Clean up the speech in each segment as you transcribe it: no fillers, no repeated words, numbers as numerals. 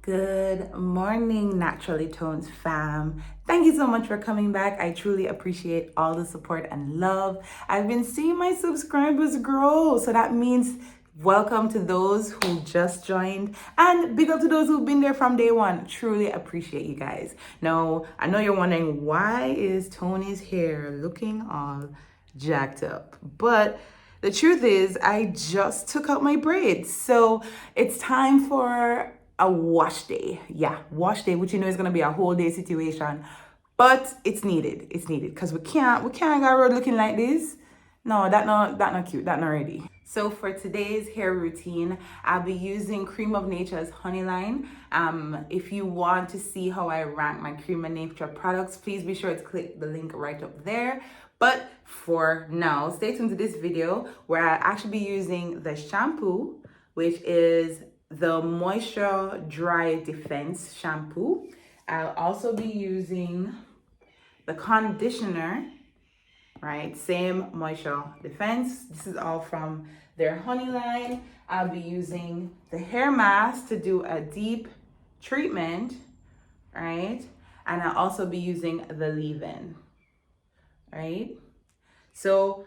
Good morning, Naturally Tones fam. Thank you so much for coming back. I truly appreciate all the support and love. I've been seeing my subscribers grow, so that means welcome to those who just joined and big up to those who've been there from day one. Truly appreciate you guys. Now, I know you're wondering, why is Tony's hair looking all jacked up? But the truth is, I just took out my braids. So it's time for a wash day. Yeah, wash day, which is gonna be a whole day situation. But it's needed. It's needed. Because we can't go road looking like this. No, that not cute. That not ready. So for today's hair routine, I'll be using Cream of Nature's Honey line. If you want to see how I rank my Cream of Nature products, please be sure to click the link right up there. But for now, stay tuned to this video where I'll actually be using the shampoo, which is the Moisture Dry Defense shampoo. I'll also be using the conditioner, right? Same Moisture Defense. This is all from their Honey line. I'll be using the hair mask to do a deep treatment, right? And I'll also be using the leave-in, right? So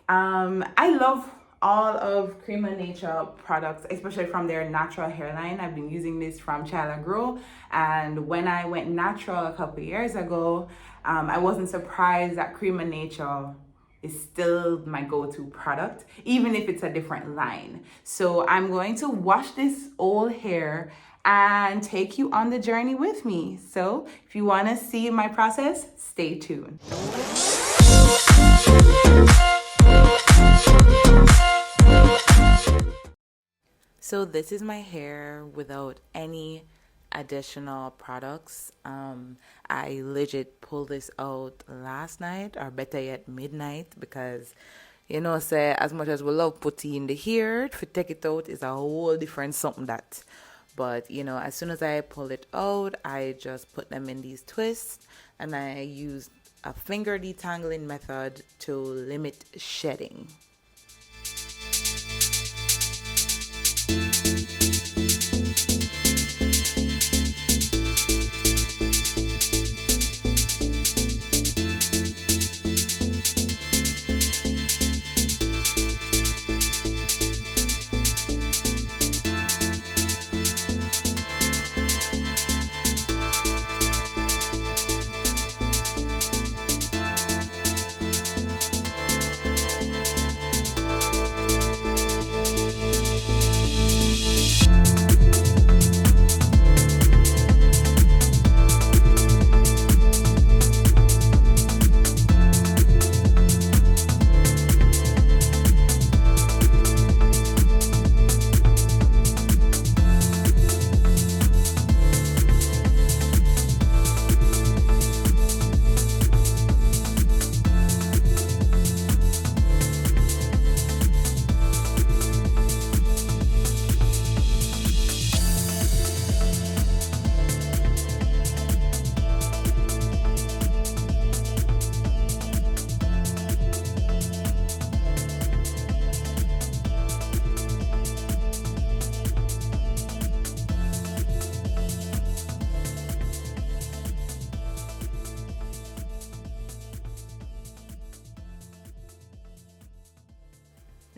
I love all of Cream of Nature products, especially from their natural hairline. I've been using this from Child Grow, and when I went natural a couple years ago, I wasn't surprised that Cream of Nature is still my go-to product, even if it's a different line. So I'm going to wash this old hair and take you on the journey with me. So if you want to see my process, stay tuned. So this is my hair without any additional products. I legit pulled this out last night, or better yet midnight, because say as much as we love putting in the hair, to take it out is a whole different something that. But as soon as I pull it out, I just put them in these twists, and I use a finger detangling method to limit shedding.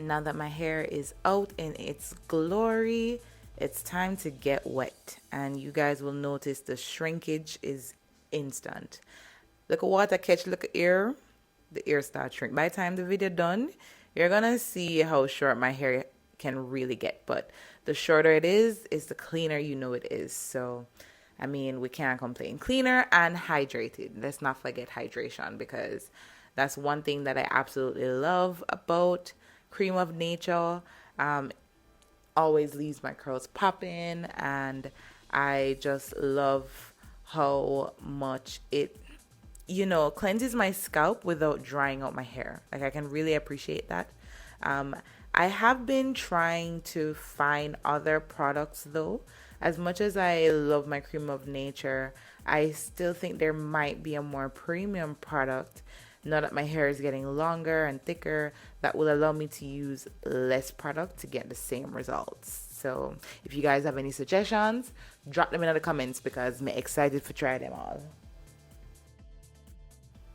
Now that my hair is out in its glory, it's time to get wet. And you guys will notice the shrinkage is instant. Look at water catch, look at ear. The ear starts shrink. By the time the video done, you're gonna see how short my hair can really get. But the shorter it is the cleaner it is. So we can't complain. Cleaner and hydrated. Let's not forget hydration, because that's one thing that I absolutely love about Cream of Nature. Always leaves my curls popping, and I just love how much it cleanses my scalp without drying out my hair. Like, I can really appreciate that. I have been trying to find other products though. As much as I love my Cream of Nature, I still think there might be a more premium product, now that my hair is getting longer and thicker, that will allow me to use less product to get the same results. So if you guys have any suggestions, drop them in the comments because I'm excited to try them all.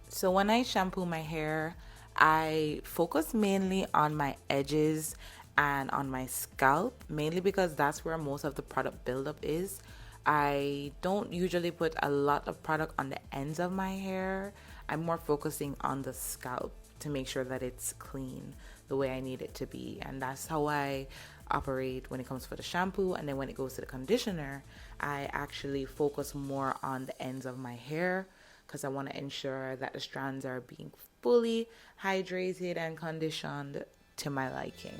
So when I shampoo my hair, I focus mainly on my edges and on my scalp, mainly because that's where most of the product buildup is. I don't usually put a lot of product on the ends of my hair. I'm more focusing on the scalp to make sure that it's clean the way I need it to be. And that's how I operate when it comes for the shampoo. And then when it goes to the conditioner, I actually focus more on the ends of my hair because I want to ensure that the strands are being fully hydrated and conditioned to my liking.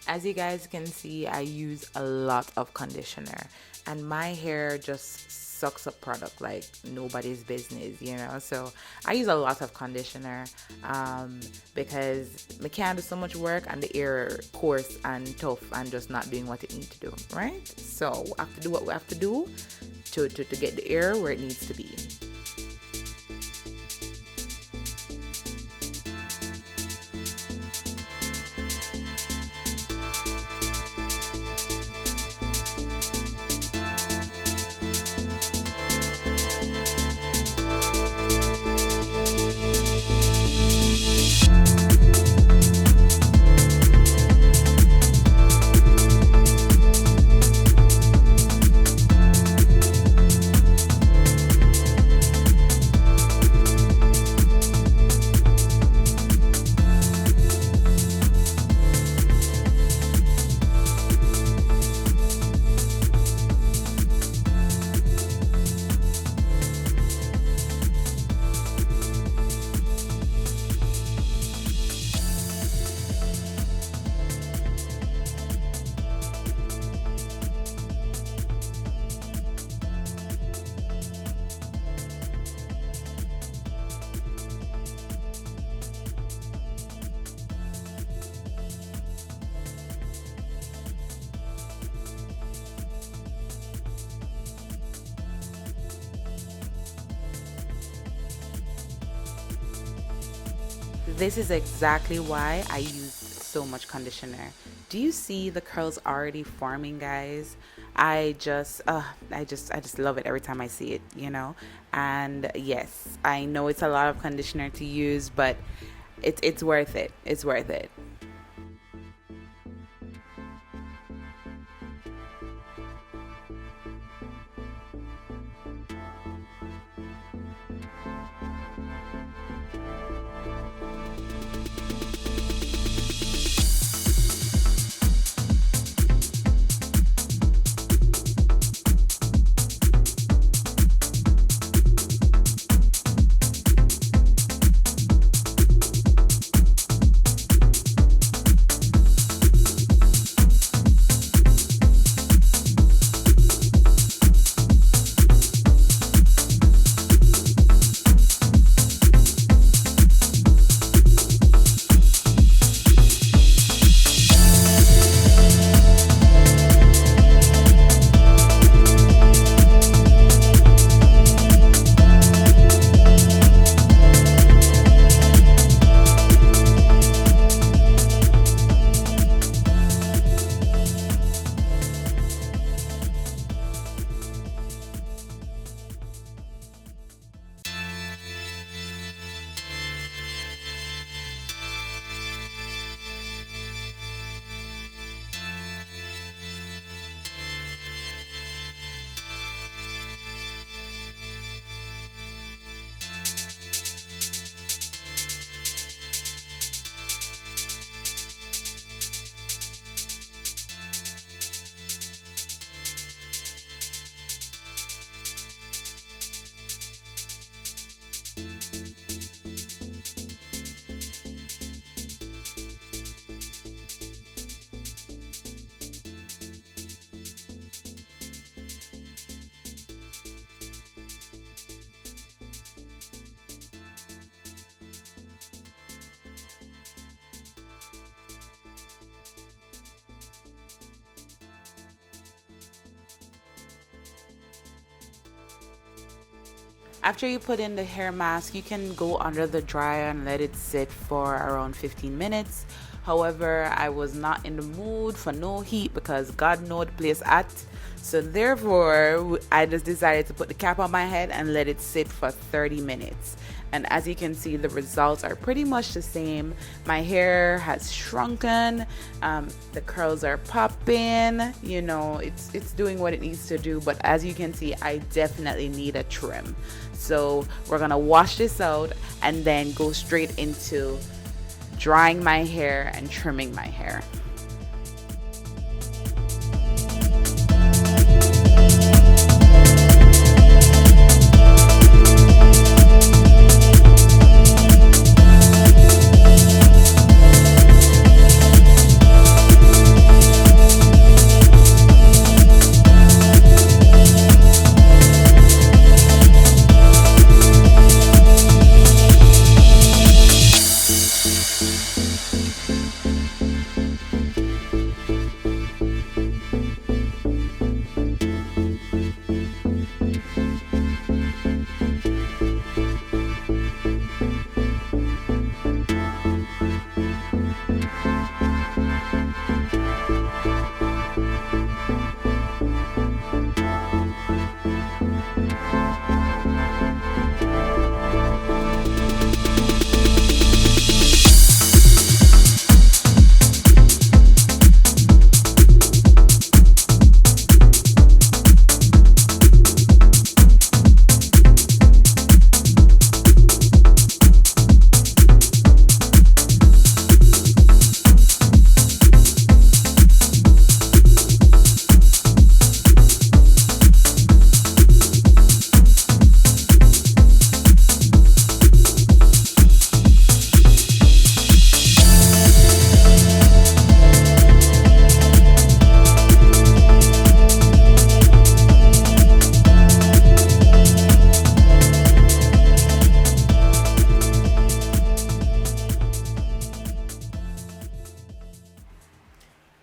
As you guys can see, I use a lot of conditioner and my hair just sucks up product like nobody's business, you know. So I use a lot of conditioner because I can't do so much work and the hair coarse and tough and just not doing what it needs to do, right? So we have to do what we have to do to get the hair where it needs to be. This is exactly why I use so much conditioner. Do you see the curls already forming, guys? I just love it every time I see it, you know. And yes, I know it's a lot of conditioner to use, but it's worth it. It's worth it. After you put in the hair mask, you can go under the dryer and let it sit for around 15 minutes. However, I was not in the mood for no heat because God knows the place at. So therefore, I just decided to put the cap on my head and let it sit for 30 minutes. And as you can see, the results are pretty much the same. My hair has shrunken, the curls are popping, you know, it's doing what it needs to do. But as you can see, I definitely need a trim. So we're gonna wash this out and then go straight into drying my hair and trimming my hair.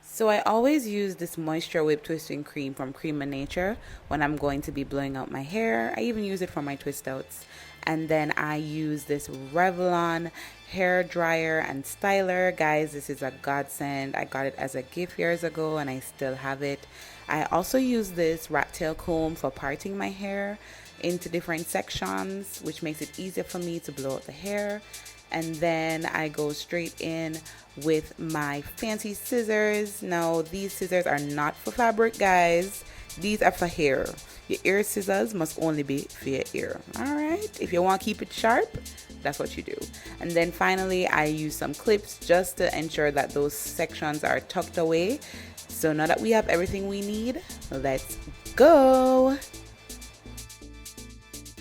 So I always use this Moisture Whip Twisting Cream from Cream of Nature when I'm going to be blowing out my hair. I even use it for my twist outs. And then I use this Revlon hair dryer and styler. Guys, this is a godsend. I got it as a gift years ago and I still have it. I also use this rat tail comb for parting my hair into different sections, which makes it easier for me to blow out the hair. And then I go straight in with my fancy scissors. Now, these scissors are not for fabric, guys. These are for hair. Your ear scissors must only be for your ear. All right. If you want to keep it sharp, that's what you do. And then finally, I use some clips just to ensure that those sections are tucked away. So now that we have everything we need, let's go.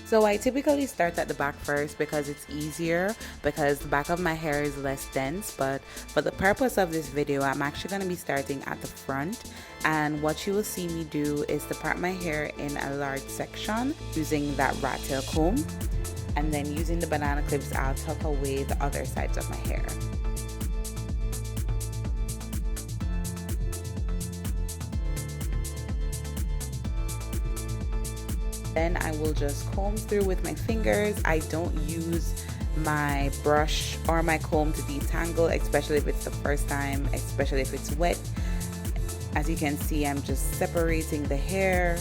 So I typically start at the back first because it's easier, because the back of my hair is less dense. But for the purpose of this video, I'm actually going to be starting at the front. And what you will see me do is to part my hair in a large section using that rat tail comb. And then using the banana clips, I'll tuck away the other sides of my hair. Then I will just comb through with my fingers. I don't use my brush or my comb to detangle, especially if it's the first time, especially if it's wet. As you can see, I'm just separating the hair,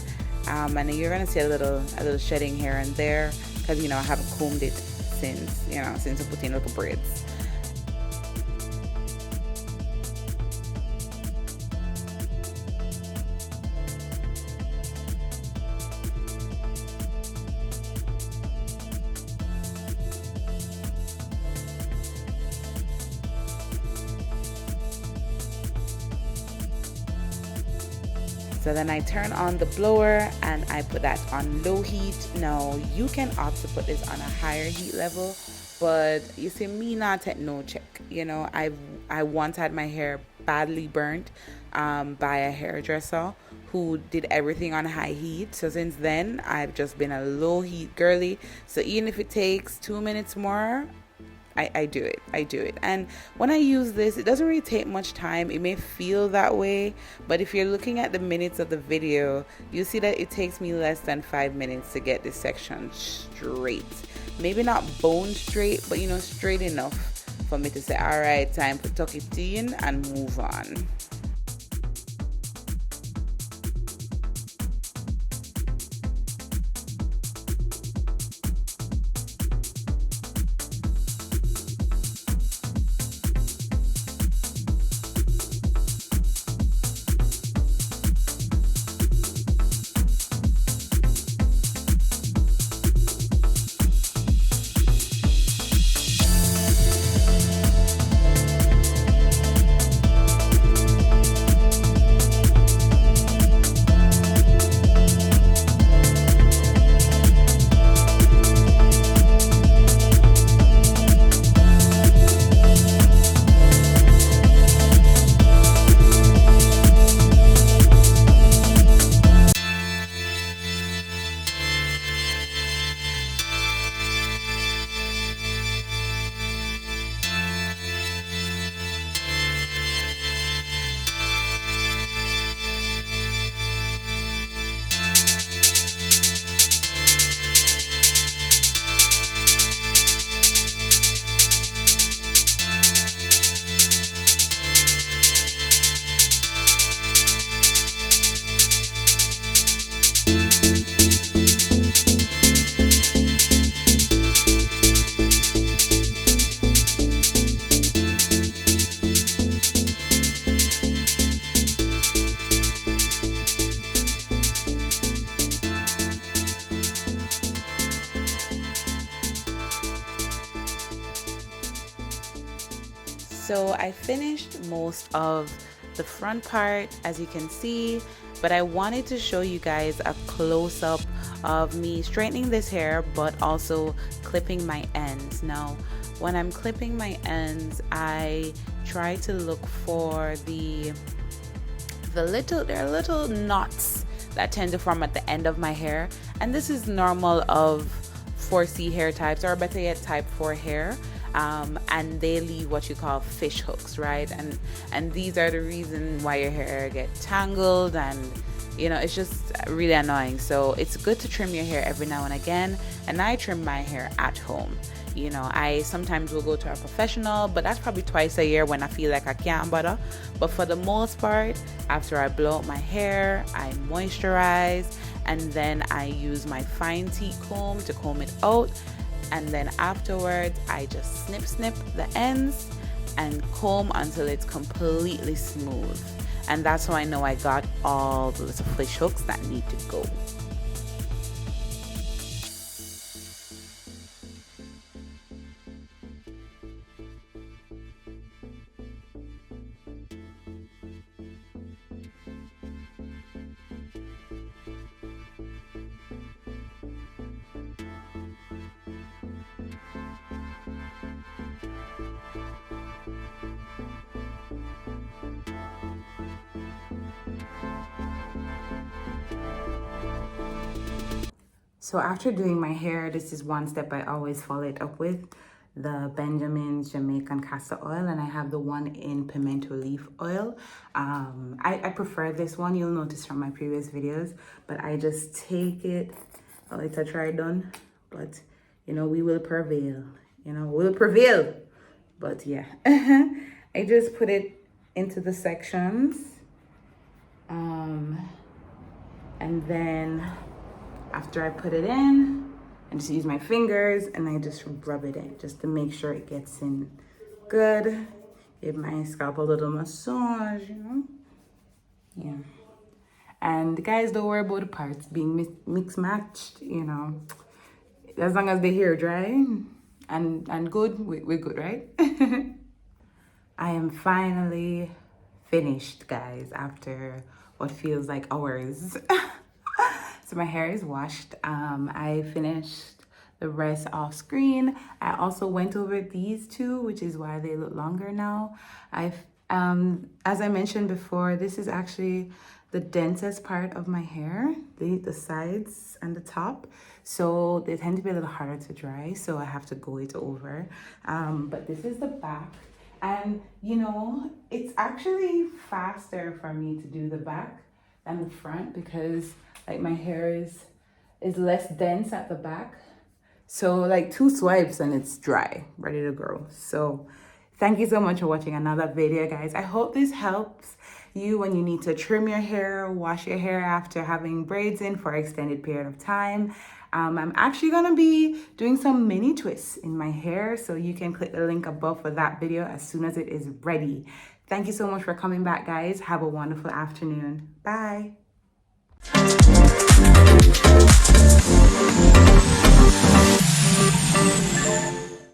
and you're gonna see a little shedding here and there because, you know, I haven't combed it since I put in little braids. So then I turn on the blower and I put that on low heat. Now you can opt to put this on a higher heat level, but you see me not at no check. You know, I once had my hair badly burnt by a hairdresser who did everything on high heat. So since then I've just been a low heat girly. So even if it takes 2 minutes more, I do it. I do it. And when I use this, it doesn't really take much time. It may feel that way, but if you're looking at the minutes of the video, you see that it takes me less than 5 minutes to get this section straight. Maybe not bone straight, but straight enough for me to say, all right, time to tuck it in and move on. So I finished most of the front part, as you can see, but I wanted to show you guys a close-up of me straightening this hair, but also clipping my ends. Now, when I'm clipping my ends, I try to look for there are little knots that tend to form at the end of my hair, and this is normal of 4C hair types, or better yet, type 4 hair. And they leave what you call fish hooks, right? And these are the reason why your hair gets tangled, and it's just really annoying. So it's good to trim your hair every now and again, and I trim my hair at home. I sometimes will go to a professional, but that's probably twice a year when I feel like I can't bother. But for the most part, after I blow out my hair, I moisturize, and then I use my fine teeth comb to comb it out. And then afterwards, I just snip the ends and comb until it's completely smooth. And that's how I know I got all the little fish hooks that need to go. So after doing my hair, this is one step I always follow it up with, the Benjamin's Jamaican castor oil, and I have the one in pimento leaf oil. I prefer this one, you'll notice from my previous videos, but I just take it. Oh, it's a try done, but we will prevail. We'll prevail. But yeah, I just put it into the sections, and then after I put it in, I just use my fingers and I just rub it in just to make sure it gets in good. Give my scalp a little massage, Yeah. And guys, don't worry about the parts being mix matched, As long as the hair dry and good, we're good, right? I am finally finished, guys, after what feels like hours. So my hair is washed. I finished the rest off screen. I also went over these two, which is why they look longer now. I As I mentioned before, this is actually the densest part of my hair, the sides and the top. So they tend to be a little harder to dry, so I have to go it over. But this is the back. And you know, it's actually faster for me to do the back than the front because like my hair is less dense at the back. So like 2 swipes and it's dry, ready to grow. So thank you so much for watching another video, guys. I hope this helps you when you need to trim your hair, wash your hair after having braids in for an extended period of time. I'm actually gonna be doing some mini twists in my hair, so you can click the link above for that video as soon as it is ready. Thank you so much for coming back, guys. Have a wonderful afternoon. Bye.